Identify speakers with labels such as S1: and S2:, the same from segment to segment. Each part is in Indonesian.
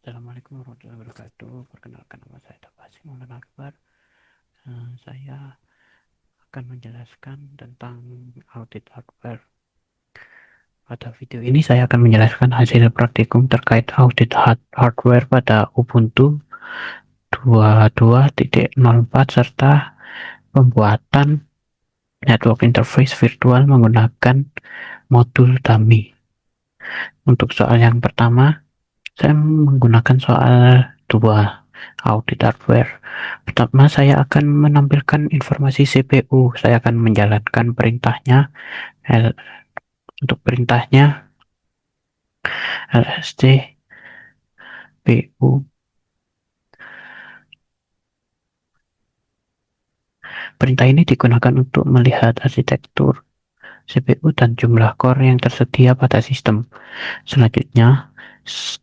S1: Assalamualaikum warahmatullahi wabarakatuh. Perkenalkan, nama saya Tafasih Maulana Akbar. Saya akan menjelaskan tentang audit hardware. Pada video ini saya akan menjelaskan hasil praktikum terkait audit hardware pada Ubuntu 22.04 serta pembuatan network interface virtual menggunakan modul dummy. Untuk soal yang pertama, saya menggunakan soal dua audit hardware. Pertama, saya akan menampilkan informasi CPU. Saya akan menjalankan perintahnya. Untuk perintahnya lsd pu. Perintah ini digunakan untuk melihat arsitektur CPU dan jumlah core yang tersedia pada sistem. Selanjutnya,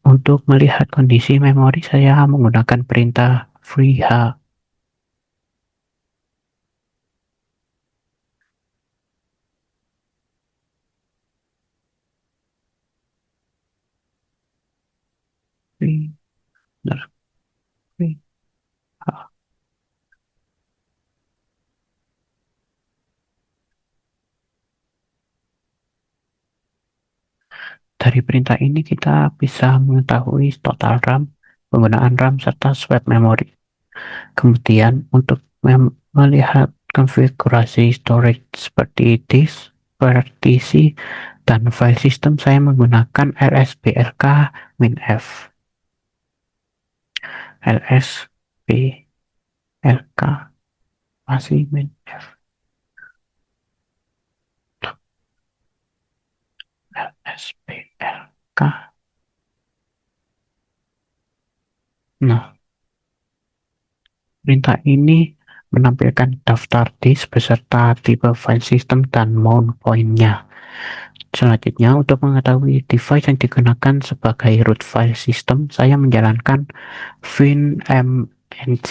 S1: untuk melihat kondisi memori, saya menggunakan perintah freeh. Free, free, Dari perintah ini kita bisa mengetahui total RAM, penggunaan RAM, serta swap memory. Kemudian untuk melihat konfigurasi storage seperti disk, partisi, dan file system, saya menggunakan lsblk-f. lsblk masih -f. lsblk. Nah, perintah ini menampilkan daftar disk beserta tipe file system dan mount point-nya. Selanjutnya, untuk mengetahui device yang digunakan sebagai root file system, saya menjalankan winmnc.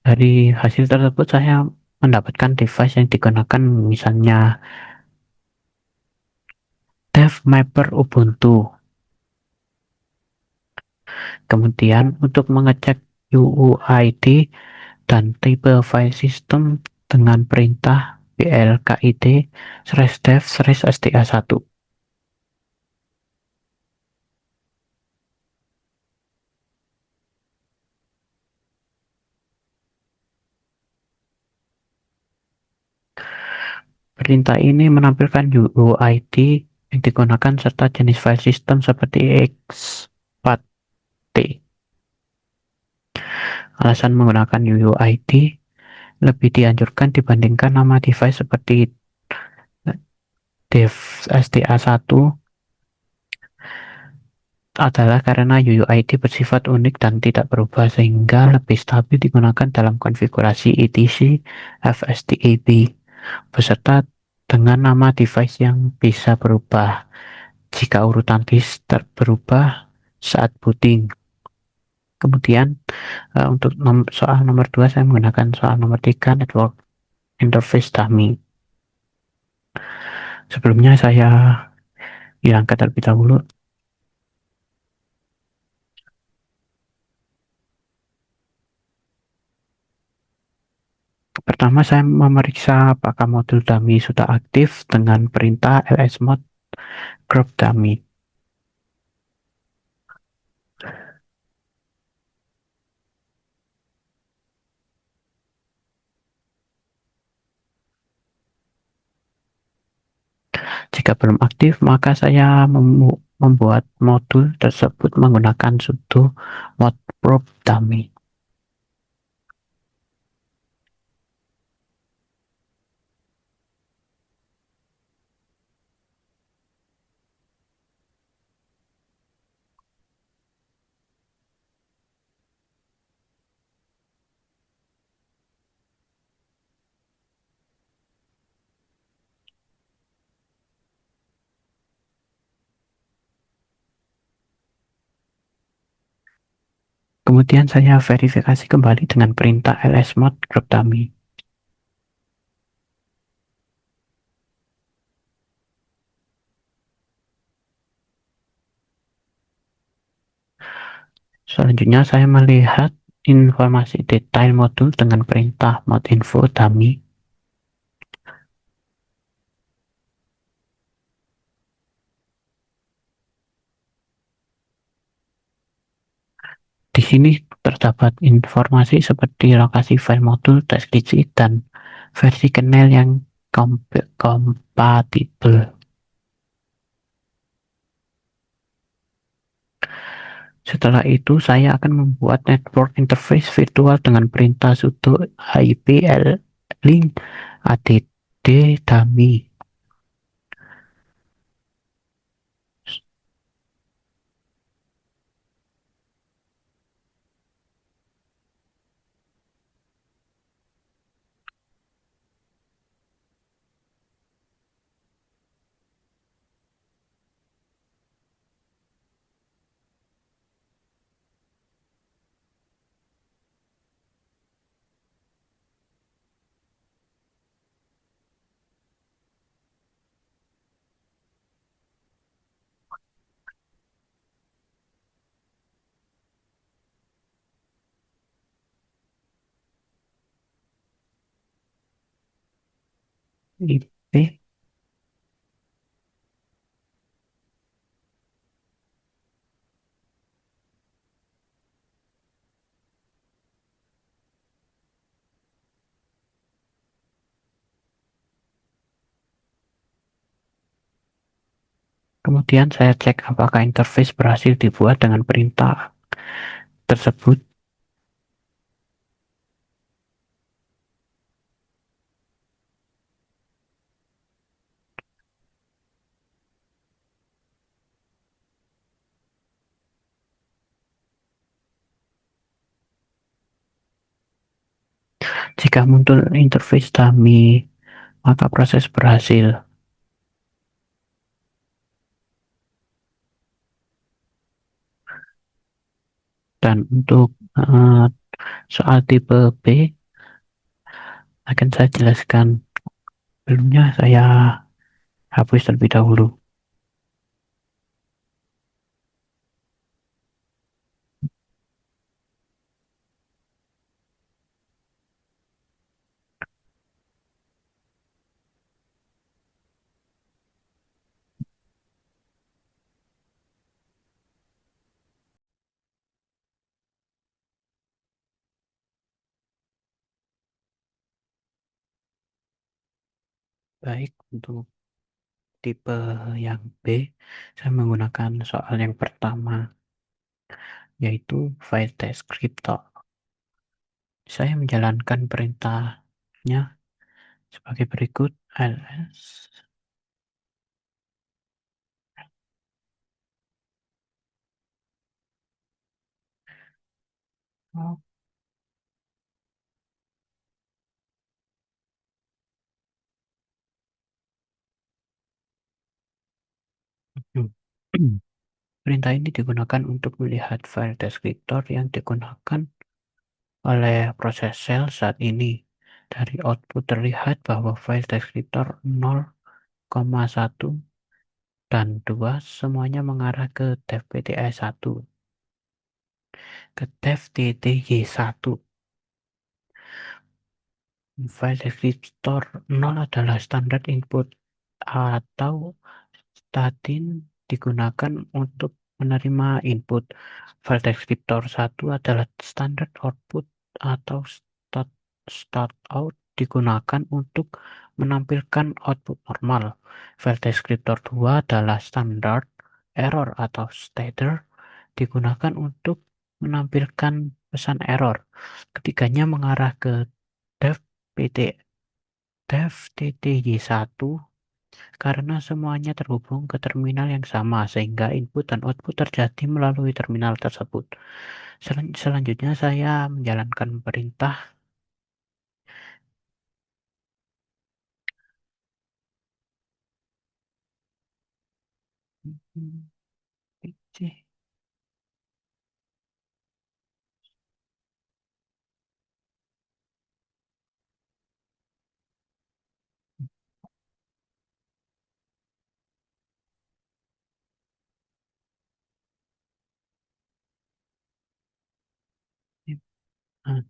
S1: Dari hasil tersebut, saya mendapatkan device yang digunakan, misalnya Dev Mapper Ubuntu. Kemudian, untuk mengecek UUID dan tipe file system dengan perintah blkid/dev/sda1. Perintah ini menampilkan UUID yang digunakan serta jenis file system seperti x4t. Alasan menggunakan UUID lebih dianjurkan dibandingkan nama device seperti dev SDA1 adalah karena UUID bersifat unik dan tidak berubah sehingga lebih stabil digunakan dalam konfigurasi etc fstab beserta dengan nama device yang bisa berubah jika urutan disk berubah saat booting. Kemudian untuk soal nomor 2 saya menggunakan soal nomor 3 network interface dummy. Sebelumnya saya hilangkan terlebih dahulu. Pertama, saya memeriksa apakah modul dummy sudah aktif dengan perintah lsmod group dummy. Jika belum aktif, maka saya membuat modul tersebut menggunakan sudo mod probe dummy. Kemudian saya verifikasi kembali dengan perintah lsmod grep dummy. Selanjutnya saya melihat informasi detail modul dengan perintah modinfo dummy. Di sini terdapat informasi seperti lokasi file modul, deskripsi, dan versi kernel yang kompatibel. Setelah itu, saya akan membuat network interface virtual dengan perintah sudo link add dummy. IP. Kemudian saya cek apakah interface berhasil dibuat dengan perintah tersebut. Jika muncul interface dummy, maka proses berhasil. Dan untuk soal tipe B, akan saya jelaskan. Sebelumnya saya hapus terlebih dahulu. Baik, untuk tipe yang B, saya menggunakan soal yang pertama, yaitu file descriptor. Saya menjalankan perintahnya sebagai berikut: ls oh, Perintah ini digunakan untuk melihat file deskriptor yang digunakan oleh proses shell saat ini. Dari output terlihat bahwa file deskriptor 0,1 dan 2 semuanya mengarah ke dev PTE1, ke dev TTY1. File deskriptor 0 adalah standar input atau statin digunakan untuk menerima input. File deskriptor 1 adalah standar output atau start out digunakan untuk menampilkan output normal. File deskriptor 2 adalah standar error atau stutter digunakan untuk menampilkan pesan error. Ketiganya mengarah ke dev PT dev TTY1 karena semuanya terhubung ke terminal yang sama sehingga input dan output terjadi melalui terminal tersebut. Selanjutnya saya menjalankan perintah Nah,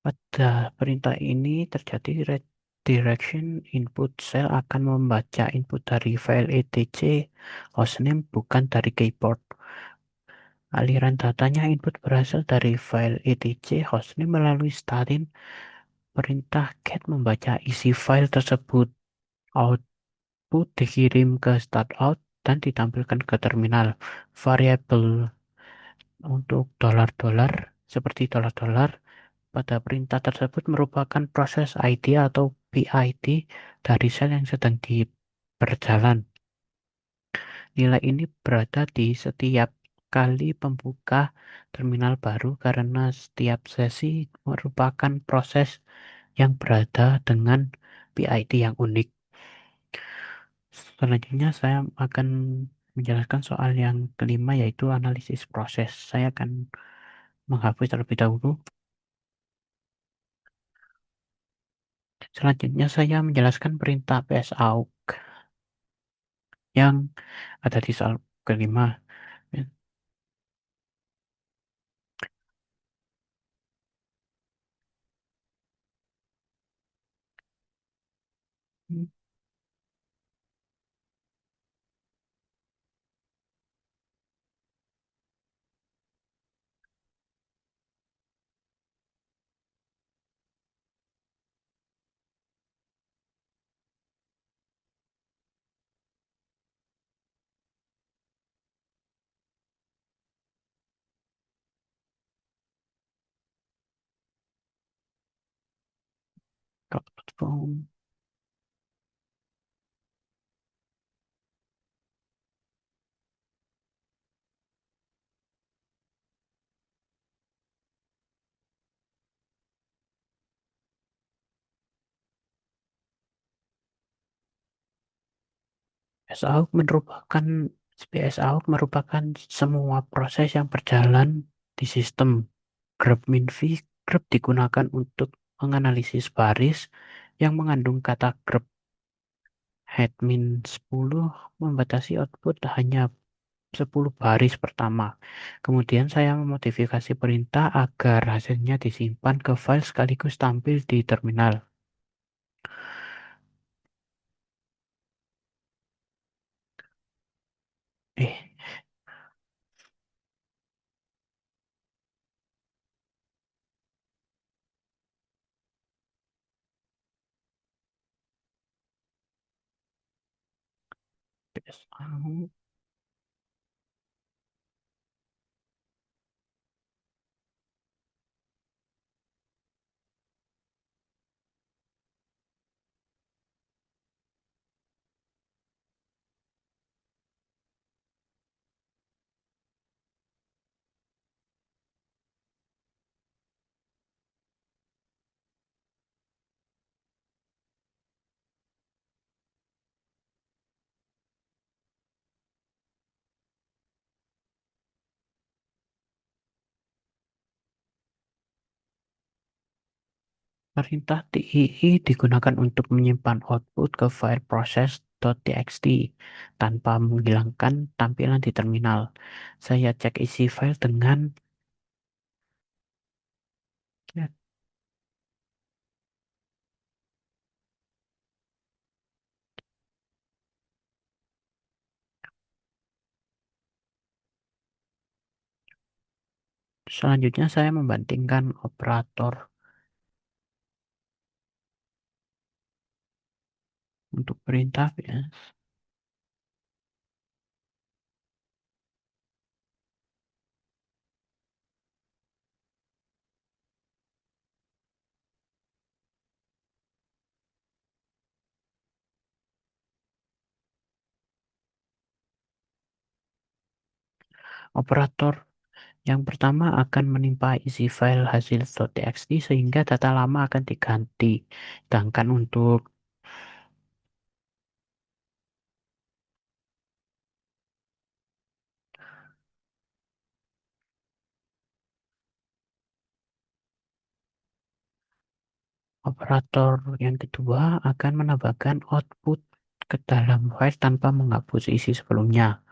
S1: pada perintah ini terjadi redirection input cell akan membaca input dari file etc hostname bukan dari keyboard. Aliran datanya input berasal dari file etc hostname melalui statin. Perintah get membaca isi file tersebut. Output dikirim ke startout dan ditampilkan ke terminal. Variabel untuk dolar-dolar seperti dolar-dolar pada perintah tersebut merupakan proses ID atau PID dari sel yang sedang berjalan. Nilai ini berada di setiap kali pembuka terminal baru karena setiap sesi merupakan proses yang berada dengan PID yang unik. Selanjutnya saya akan menjelaskan soal yang kelima yaitu analisis proses. Saya akan menghapus terlebih dahulu. Selanjutnya saya menjelaskan perintah PSAUK yang ada di soal kelima. Platform PSAUK merupakan semua proses yang berjalan di sistem. Grep Minvi grep digunakan untuk menganalisis baris yang mengandung kata grep. Headmin 10 membatasi output hanya 10 baris pertama. Kemudian saya memodifikasi perintah agar hasilnya disimpan ke file sekaligus tampil di terminal. Eh, Perintah TII digunakan untuk menyimpan output ke file process.txt tanpa menghilangkan tampilan di terminal. Saya cek isi file dengan ya, selanjutnya saya membandingkan operator untuk perintah ya. Operator yang pertama akan menimpa isi file hasil.txt sehingga data lama akan diganti. Sedangkan untuk operator yang kedua akan menambahkan output ke dalam file tanpa menghapus isi sebelumnya.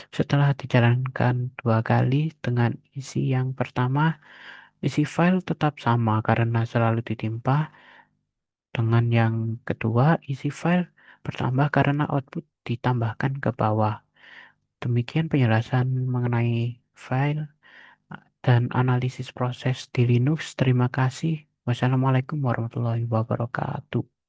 S1: Setelah dijalankan 2 kali dengan isi yang pertama, Isi file tetap sama karena selalu ditimpa dengan yang kedua, isi file bertambah karena output ditambahkan ke bawah. Demikian penjelasan mengenai file dan analisis proses di Linux. Terima kasih. Wassalamualaikum warahmatullahi wabarakatuh.